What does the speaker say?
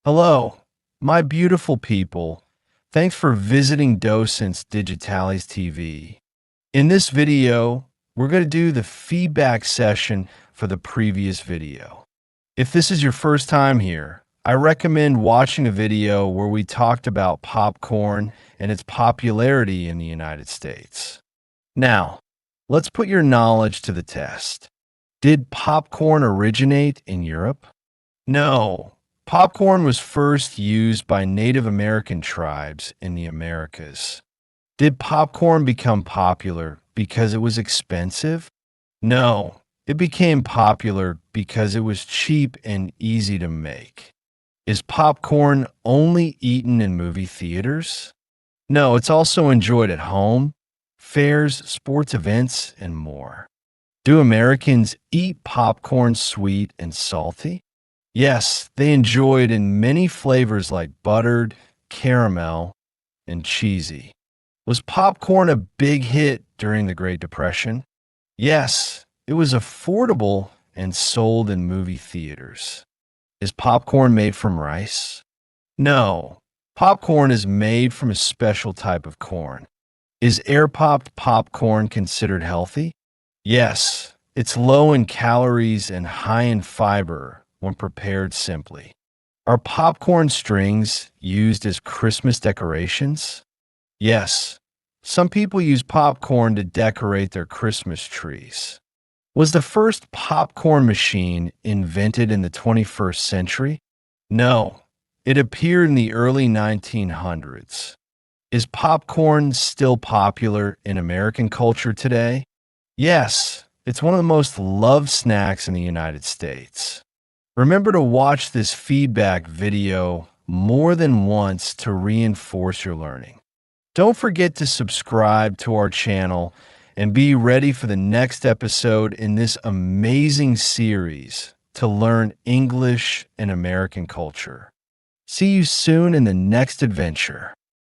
Hello, my beautiful people. Thanks for visiting Docentes DigitalesTV. In this video, we're going to do the feedback session for the previous video. If this is your first time here, I recommend watching a video where we talked about popcorn and its popularity in the United States. Now, let's put your knowledge to the test. Did popcorn originate in Europe? No. Popcorn was first used by Native American tribes in the Americas. Did popcorn become popular because it was expensive? No, it became popular because it was cheap and easy to make. Is popcorn only eaten in movie theaters? No, it's also enjoyed at home, fairs, sports events, and more. Do Americans eat popcorn sweet and salty? Yes, they enjoy it in many flavors like buttered, caramel, and cheesy. Was popcorn a big hit during the Great Depression? Yes, it was affordable and sold in movie theaters. Is popcorn made from rice? No, popcorn is made from a special type of corn. Is air-popped popcorn considered healthy? Yes, it's low in calories and high in fiber when prepared simply. Are popcorn strings used as Christmas decorations? Yes. Some people use popcorn to decorate their Christmas trees. Was the first popcorn machine invented in the 21st century? No. It appeared in the early 1900s. Is popcorn still popular in American culture today? Yes. It's one of the most loved snacks in the United States. Remember to watch this feedback video more than once to reinforce your learning. Don't forget to subscribe to our channel and be ready for the next episode in this amazing series to learn English and American culture. See you soon in the next adventure.